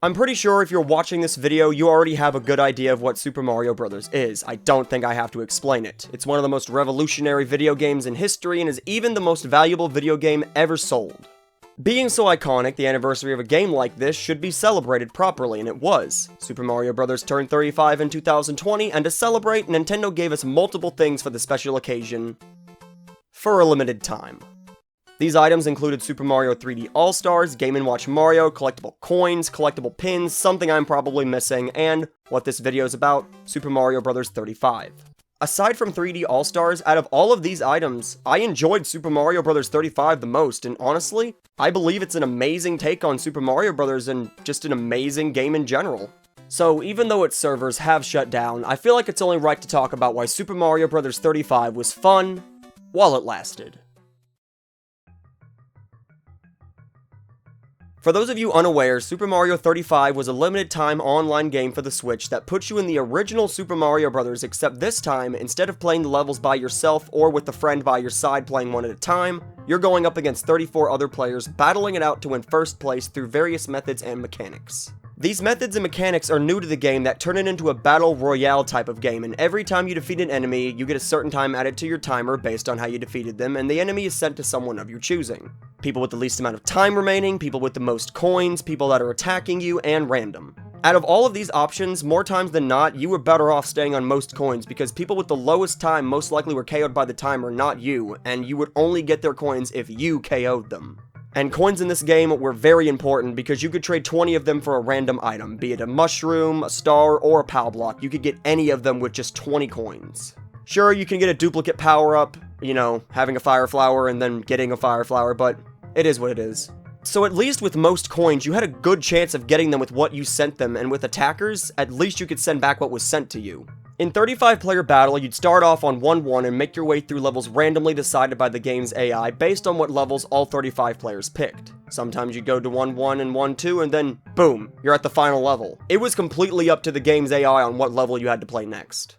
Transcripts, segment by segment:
I'm pretty sure if you're watching this video, you already have a good idea of what Super Mario Bros. Is. I don't think I have to explain it. It's one of the most revolutionary video games in history and is even the most valuable video game ever sold. Being so iconic, the anniversary of a game like this should be celebrated properly, and it was. Super Mario Bros. Turned 35 in 2020, and to celebrate, Nintendo gave us multiple things for the special occasion for a limited time. These items included Super Mario 3D All-Stars, Game & Watch Mario, collectible coins, collectible pins, something I'm probably missing, and, what this video is about, Super Mario Bros. 35. Aside from 3D All-Stars, out of all of these items, I enjoyed Super Mario Bros. 35 the most, and honestly, I believe it's an amazing take on Super Mario Bros. And just an amazing game in general. So, even though its servers have shut down, I feel like it's only right to talk about why Super Mario Bros. 35 was fun while it lasted. For those of you unaware, Super Mario 35 was a limited-time online game for the Switch that puts you in the original Super Mario Bros., except this time, instead of playing the levels by yourself or with a friend by your side playing one at a time, you're going up against 34 other players, battling it out to win first place through various methods and mechanics. These methods and mechanics are new to the game that turn it into a battle royale type of game, and every time you defeat an enemy, you get a certain time added to your timer based on how you defeated them, and the enemy is sent to someone of your choosing. People with the least amount of time remaining, people with the most coins, people that are attacking you, and random. Out of all of these options, more times than not, you were better off staying on most coins because people with the lowest time most likely were KO'd by the timer, not you, and you would only get their coins if you KO'd them. And coins in this game were very important because you could trade 20 of them for a random item, be it a mushroom, a star, or a POW block. You could get any of them with just 20 coins. Sure, you can get a duplicate power-up, you know, having a fire flower and then getting a fire flower, but it is what it is. So at least with most coins, you had a good chance of getting them with what you sent them, and with attackers, at least you could send back what was sent to you. In 35-player battle, you'd start off on 1-1 and make your way through levels randomly decided by the game's AI based on what levels all 35 players picked. Sometimes you'd go to 1-1 and 1-2 and then, boom, you're at the final level. It was completely up to the game's AI on what level you had to play next.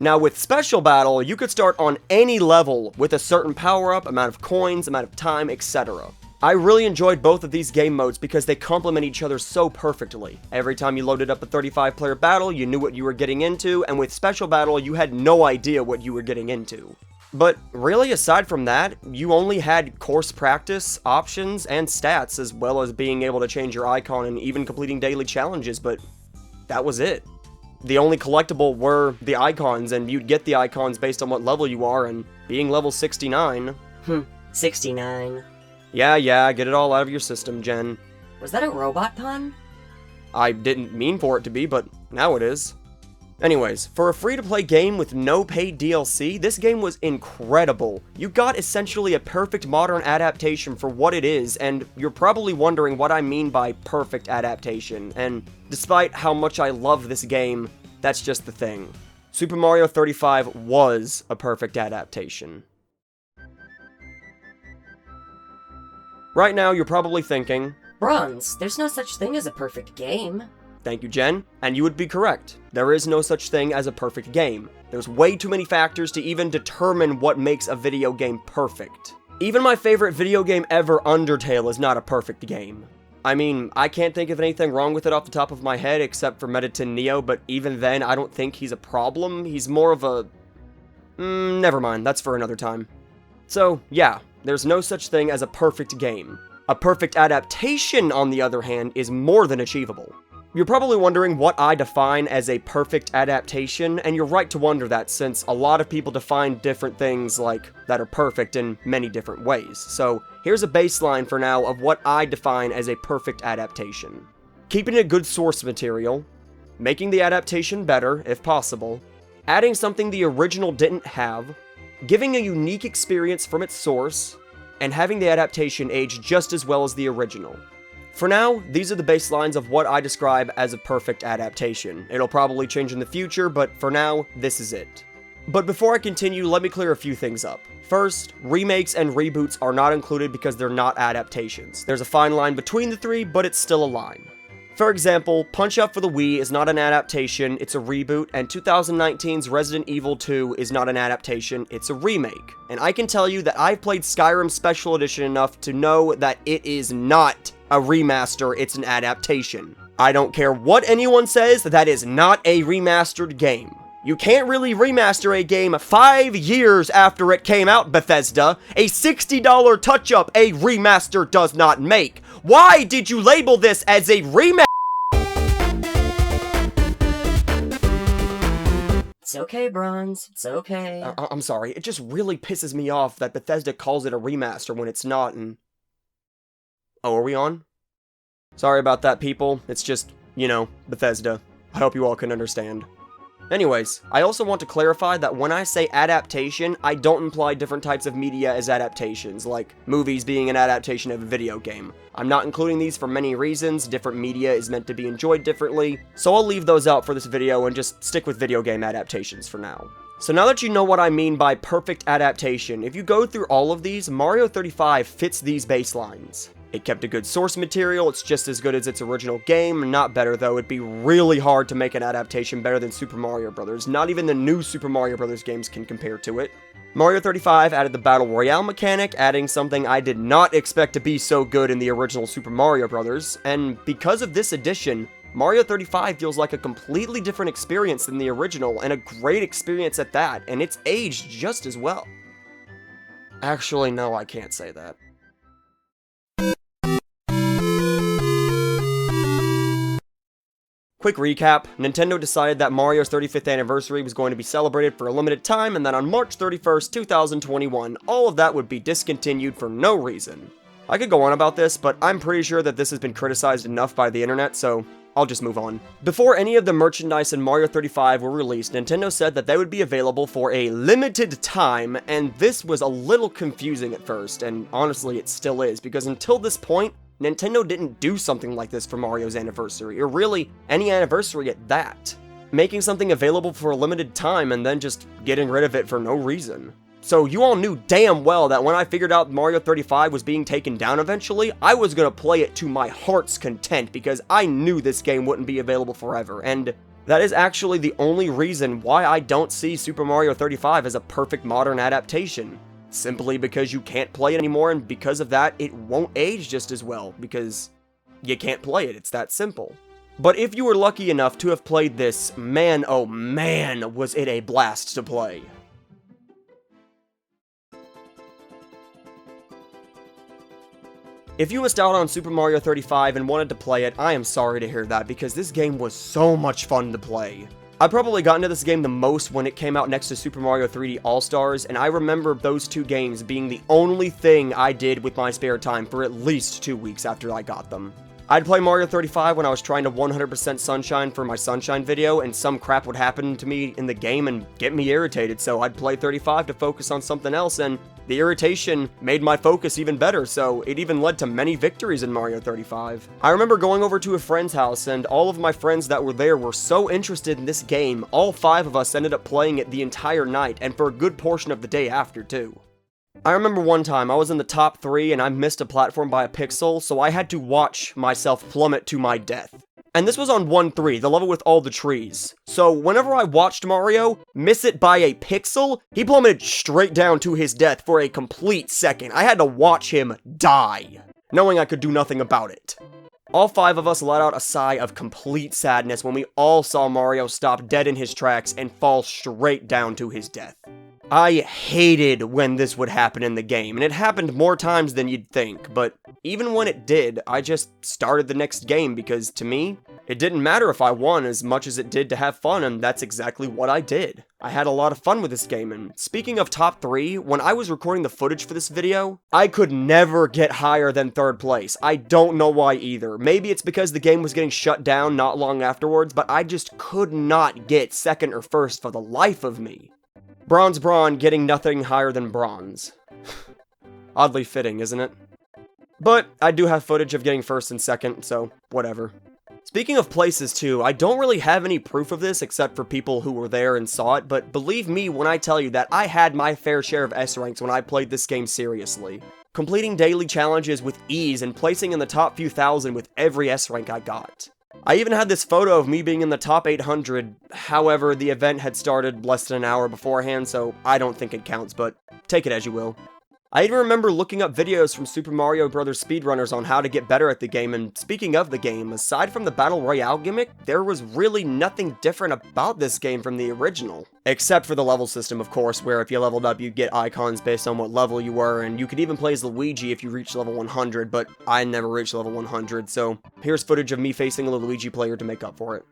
Now with Special Battle, you could start on any level with a certain power-up, amount of coins, amount of time, etc. I really enjoyed both of these game modes because they complement each other so perfectly. Every time you loaded up a 35-player battle, you knew what you were getting into, and with Special Battle, you had no idea what you were getting into. But really, aside from that, you only had course practice, options, and stats, as well as being able to change your icon and even completing daily challenges, but that was it. The only collectible were the icons, and you'd get the icons based on what level you are, and being level 69... 69... Yeah, get it all out of your system, Jen. Was that a robot pun? I didn't mean for it to be, but now it is. Anyways, for a free-to-play game with no paid DLC, this game was incredible. You got essentially a perfect modern adaptation for what it is, and you're probably wondering what I mean by perfect adaptation, and despite how much I love this game, that's just the thing. Super Mario 35 was a perfect adaptation. Right now, you're probably thinking, Bronze, there's no such thing as a perfect game. Thank you, Jen, and you would be correct. There is no such thing as a perfect game. There's way too many factors to even determine what makes a video game perfect. Even my favorite video game ever, Undertale, is not a perfect game. I mean, I can't think of anything wrong with it off the top of my head except for Mediton Neo, but even then, I don't think he's a problem. He's more of a... never mind, that's for another time. So, yeah. There's no such thing as a perfect game. A perfect adaptation, on the other hand, is more than achievable. You're probably wondering what I define as a perfect adaptation, and you're right to wonder that since a lot of people define different things like that are perfect in many different ways. So here's a baseline for now of what I define as a perfect adaptation. Keeping a good source material, making the adaptation better, if possible, adding something the original didn't have, giving a unique experience from its source, and having the adaptation age just as well as the original. For now, these are the baselines of what I describe as a perfect adaptation. It'll probably change in the future, but for now, this is it. But before I continue, let me clear a few things up. First, remakes and reboots are not included because they're not adaptations. There's a fine line between the three, but it's still a line. For example, Punch-Out for the Wii is not an adaptation, it's a reboot, and 2019's Resident Evil 2 is not an adaptation, it's a remake. And I can tell you that I've played Skyrim Special Edition enough to know that it is not a remaster, it's an adaptation. I don't care what anyone says, that is not a remastered game. You can't really remaster a game 5 years after it came out, Bethesda. A $60 touch-up a remaster does not make. Why did you label this as a remaster? It's okay, Bronze. It's okay. I'm sorry, it just really pisses me off that Bethesda calls it a remaster when it's not, and... Oh, are we on? Sorry about that, people. It's just, you know, Bethesda. I hope you all can understand. Anyways, I also want to clarify that when I say adaptation, I don't imply different types of media as adaptations, like movies being an adaptation of a video game. I'm not including these for many reasons. Different media is meant to be enjoyed differently, so I'll leave those out for this video and just stick with video game adaptations for now. So now that you know what I mean by perfect adaptation, if you go through all of these, Mario 35 fits these baselines. It kept a good source material, it's just as good as its original game, not better though. It'd be really hard to make an adaptation better than Super Mario Bros. Not even the new Super Mario Bros. Games can compare to it. Mario 35 added the Battle Royale mechanic, adding something I did not expect to be so good in the original Super Mario Bros., and because of this addition, Mario 35 feels like a completely different experience than the original, and a great experience at that, and it's aged just as well. Actually, no, I can't say that. Quick recap, Nintendo decided that Mario's 35th anniversary was going to be celebrated for a limited time, and then on March 31st, 2021, all of that would be discontinued for no reason. I could go on about this, but I'm pretty sure that this has been criticized enough by the internet, so I'll just move on. Before any of the merchandise in Mario 35 were released, Nintendo said that they would be available for a limited time, and this was a little confusing at first, and honestly it still is, because until this point, Nintendo didn't do something like this for Mario's anniversary, or really, any anniversary at that. Making something available for a limited time and then just getting rid of it for no reason. So you all knew damn well that when I figured out Mario 35 was being taken down eventually, I was gonna play it to my heart's content because I knew this game wouldn't be available forever, and that is actually the only reason why I don't see Super Mario 35 as a perfect modern adaptation. Simply because you can't play it anymore, and because of that, it won't age just as well, because you can't play it, it's that simple. But if you were lucky enough to have played this, man oh man, was it a blast to play. If you missed out on Super Mario 35 and wanted to play it, I am sorry to hear that, because this game was so much fun to play. I probably got into this game the most when it came out next to Super Mario 3D All-Stars, and I remember those two games being the only thing I did with my spare time for at least 2 weeks after I got them. I'd play Mario 35 when I was trying to 100% Sunshine for my Sunshine video, and some crap would happen to me in the game and get me irritated, so I'd play 35 to focus on something else, and the irritation made my focus even better, so it even led to many victories in Mario 35. I remember going over to a friend's house, and all of my friends that were there were so interested in this game, all 5 of us ended up playing it the entire night, and for a good portion of the day after, too. I remember one time, I was in the top 3 and I missed a platform by a pixel, so I had to watch myself plummet to my death. And this was on 1-3, the level with all the trees. So whenever I watched Mario miss it by a pixel, he plummeted straight down to his death for a complete second. I had to watch him die, knowing I could do nothing about it. All 5 of us let out a sigh of complete sadness when we all saw Mario stop dead in his tracks and fall straight down to his death. I hated when this would happen in the game, and it happened more times than you'd think, but even when it did, I just started the next game because, to me, it didn't matter if I won as much as it did to have fun, and that's exactly what I did. I had a lot of fun with this game, and speaking of top 3, when I was recording the footage for this video, I could never get higher than 3rd place. I don't know why either. Maybe it's because the game was getting shut down not long afterwards, but I just could not get 2nd or 1st for the life of me. Bronze Brawn getting nothing higher than bronze. Oddly fitting, isn't it? But I do have footage of getting 1st and 2nd, so whatever. Speaking of places too, I don't really have any proof of this except for people who were there and saw it, but believe me when I tell you that I had my fair share of S ranks when I played this game seriously. Completing daily challenges with ease and placing in the top few thousand with every S rank I got. I even had this photo of me being in the top 800, however, the event had started less than an hour beforehand, so I don't think it counts, but take it as you will. I even remember looking up videos from Super Mario Bros. Speedrunners on how to get better at the game, and speaking of the game, aside from the Battle Royale gimmick, there was really nothing different about this game from the original. Except for the level system, of course, where if you leveled up, you'd get icons based on what level you were, and you could even play as Luigi if you reached level 100, but I never reached level 100, so here's footage of me facing a Luigi player to make up for it.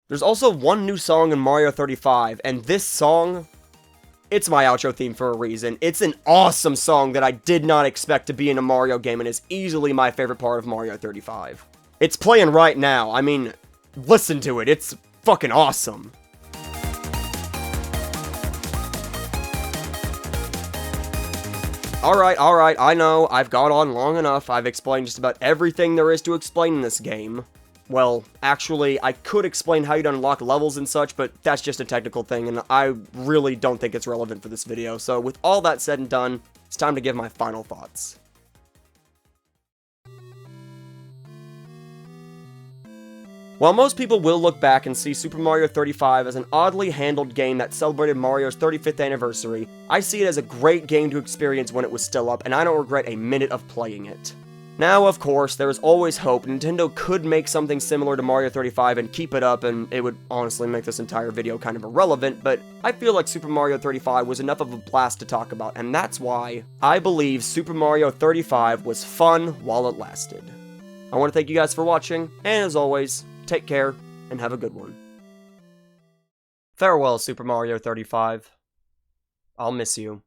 There's also one new song in Mario 35, and this song, it's my outro theme for a reason. It's an awesome song that I did not expect to be in a Mario game and is easily my favorite part of Mario 35. It's playing right now. I mean, listen to it. It's fucking awesome. Alright, I know, I've gone on long enough. I've explained just about everything there is to explain in this game. Well, actually, I could explain how you'd unlock levels and such, but that's just a technical thing, and I really don't think it's relevant for this video. So with all that said and done, it's time to give my final thoughts. While most people will look back and see Super Mario 35 as an oddly handled game that celebrated Mario's 35th anniversary, I see it as a great game to experience when it was still up, and I don't regret a minute of playing it. Now, of course, there is always hope. Nintendo could make something similar to Mario 35 and keep it up, and it would honestly make this entire video kind of irrelevant, but I feel like Super Mario 35 was enough of a blast to talk about, and that's why I believe Super Mario 35 was fun while it lasted. I want to thank you guys for watching, and as always, take care, and have a good one. Farewell, Super Mario 35. I'll miss you.